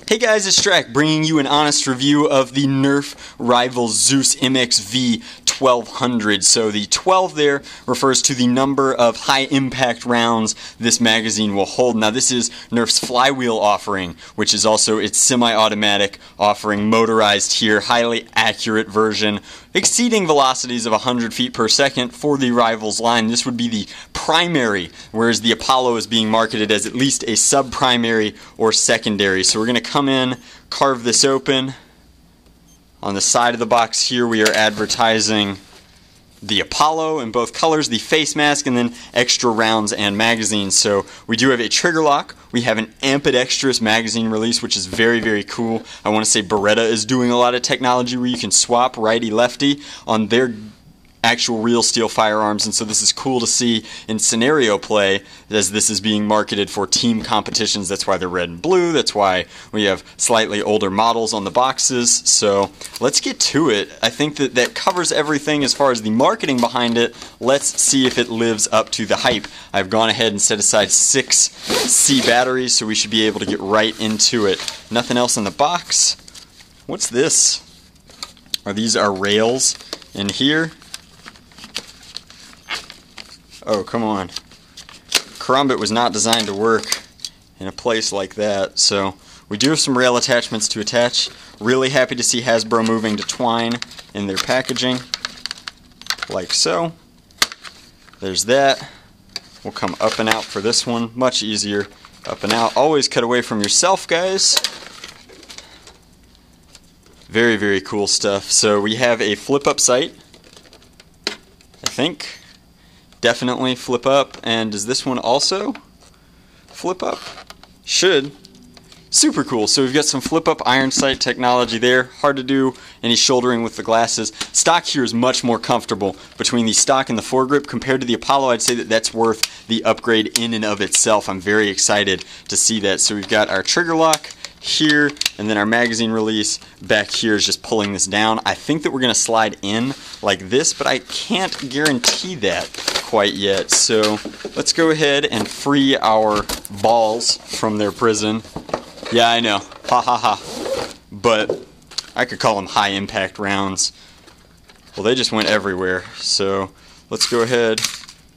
Hey guys, it's Strack bringing you an honest review of the Nerf rival Zeus MXV-1200. So the 12 there refers to the number of high impact rounds this magazine will hold. Now this is Nerf's flywheel offering, which is also its semi-automatic offering, motorized here, highly accurate version, exceeding velocities of 100 feet per second for the rivals line. This would be the primary, whereas the Apollo is being marketed as at least a sub-primary or secondary. So we're going to come in, carve this open. On the side of the box here we are advertising the Apollo in both colors, the face mask, and then extra rounds and magazines. So we do have a trigger lock. We have an ambidextrous magazine release, which is very, very cool. I want to say Beretta is doing a lot of technology where you can swap righty-lefty on their actual real steel firearms, and so this is cool to see in scenario play as this is being marketed for team competitions. That's why they're red and blue. That's why we have slightly older models on the boxes. So let's get to it. I think that covers everything as far as the marketing behind it. Let's see if it lives up to the hype. I've gone ahead and set aside 6 C batteries, so we should be able to get right into it. Nothing else in the box. What's this? These are rails in here. Oh, come on. Karambit was not designed to work in a place like that. So we do have some rail attachments to attach. Really happy to see Hasbro moving to twine in their packaging, like so. There's that. We'll come up and out for this one. Much easier. Up and out. Always cut away from yourself, guys. Very, very cool stuff. So we have a flip-up sight, I think. Definitely flip up. And does this one also flip up? Should. Super cool. So we've got some flip up iron sight technology there. Hard to do any shouldering with the glasses. Stock here is much more comfortable between the stock and the foregrip compared to the Apollo. I'd say that that's worth the upgrade in and of itself. I'm very excited to see that. So we've got our trigger lock here, and then our magazine release back here is just pulling this down. I think that we're going to slide in like this, but I can't guarantee that quite yet. So let's go ahead and free our balls from their prison. Yeah, I know. Ha ha ha. But I could call them high impact rounds. Well, they just went everywhere. So let's go ahead,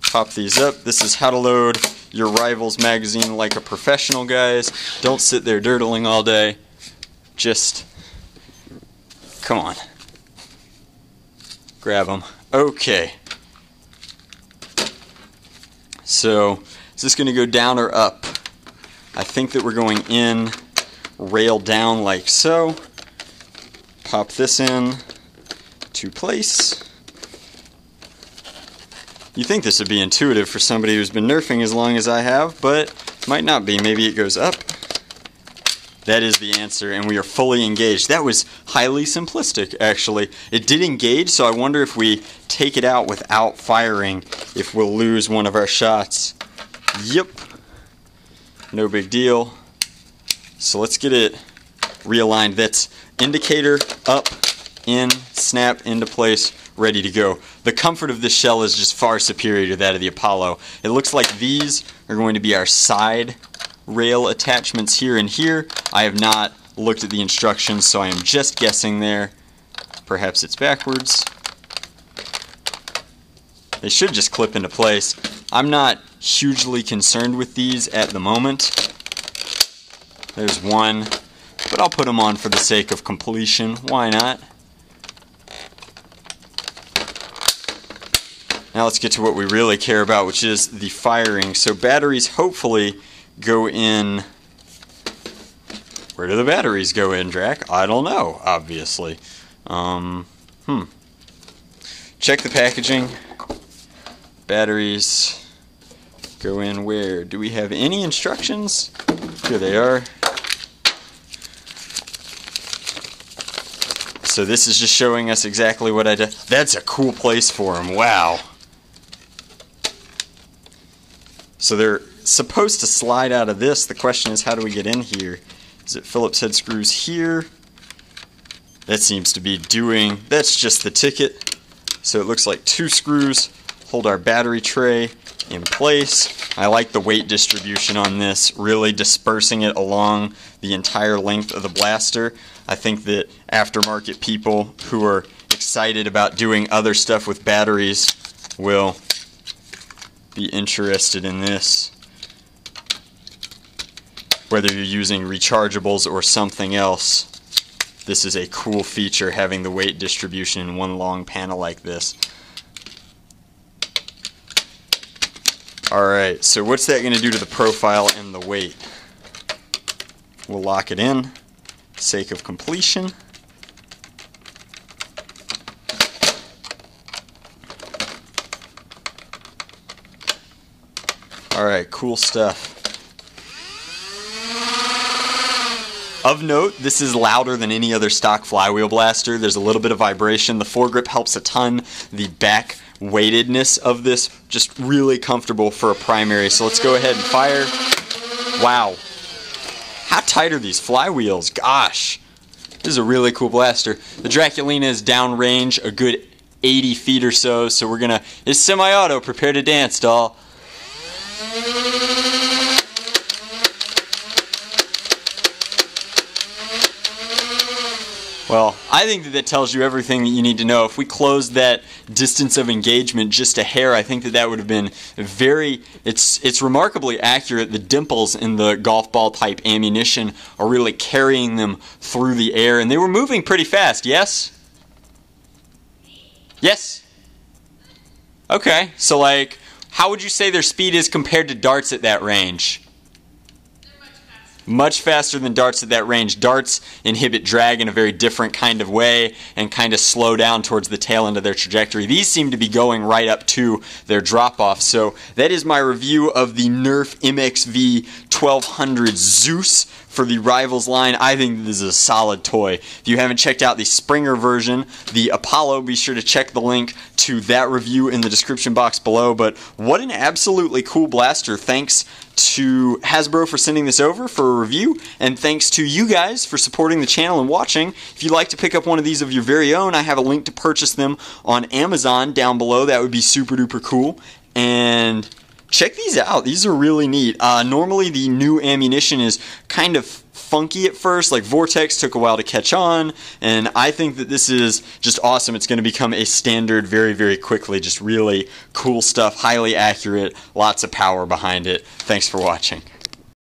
pop these up. This is how to load your Rivals magazine like a professional, guys. Don't sit there dirtling all day. Just come on. Grab them. Okay. So is this going to go down or up? I think that we're going in, rail down like so. Pop this in to place. You think this would be intuitive for somebody who's been nerfing as long as I have, but might not be. Maybe it goes up. That is the answer, and we are fully engaged. That was highly simplistic, actually. It did engage, so I wonder if we take it out without firing, if we'll lose one of our shots. Yep. No big deal. So let's get it realigned. That's indicator up, in, snap, into place, ready to go. The comfort of this shell is just far superior to that of the Apollo. It looks like these are going to be our side rail attachments here and here. I have not looked at the instructions, so I am just guessing there. Perhaps it's backwards. They should just clip into place. I'm not hugely concerned with these at the moment. There's one, but I'll put them on for the sake of completion. Why not? Now let's get to what we really care about, which is the firing. So batteries hopefully go in. Where do the batteries go in, Drac? I don't know, obviously. Check the packaging. Batteries go in where? Do we have any instructions? Here they are. So this is just showing us exactly what I did. That's a cool place for them. Wow. So they're supposed to slide out of this. The question is, how do we get in here? Is it Phillips head screws here? That seems to be doing, that's just the ticket. So it looks like 2 screws hold our battery tray in place. I like the weight distribution on this, really dispersing it along the entire length of the blaster. I think that aftermarket people who are excited about doing other stuff with batteries will be interested in this. Whether you're using rechargeables or something else, this is a cool feature, having the weight distribution in one long panel like this. Alright, so what's that going to do to the profile and the weight? We'll lock it in, sake of completion. Alright, cool stuff. Of note, this is louder than any other stock flywheel blaster. There's a little bit of vibration. The foregrip helps a ton. The back weightedness of this, just really comfortable for a primary. So let's go ahead and fire. Wow. How tight are these flywheels? Gosh. This is a really cool blaster. The Draculina is downrange a good 80 feet or so. So we're gonna, it's semi-auto, prepare to dance, doll. Well, I think that tells you everything that you need to know. If we closed that distance of engagement just a hair, I think that that would have been very, it's remarkably accurate. The dimples in the golf ball type ammunition are really carrying them through the air, and they were moving pretty fast, yes? Yes? Okay, so like, how would you say their speed is compared to darts at that range? Much faster than darts at that range. Darts inhibit drag in a very different kind of way and kind of slow down towards the tail end of their trajectory. These seem to be going right up to their drop-off. So that is my review of the Nerf MXV-1200 Zeus for the Rivals line. I think this is a solid toy. If you haven't checked out the Springer version, the Apollo, be sure to check the link to that review in the description box below. But what an absolutely cool blaster. Thanks to Hasbro for sending this over for a review, and thanks to you guys for supporting the channel and watching. If you'd like to pick up one of these of your very own, I have a link to purchase them on Amazon down below. That would be super duper cool. And check these out. These are really neat. Normally the new ammunition is kind of funky at first, like Vortex took a while to catch on, and I think that this is just awesome. It's going to become a standard very, very quickly. Just really cool stuff, highly accurate, lots of power behind it. Thanks for watching.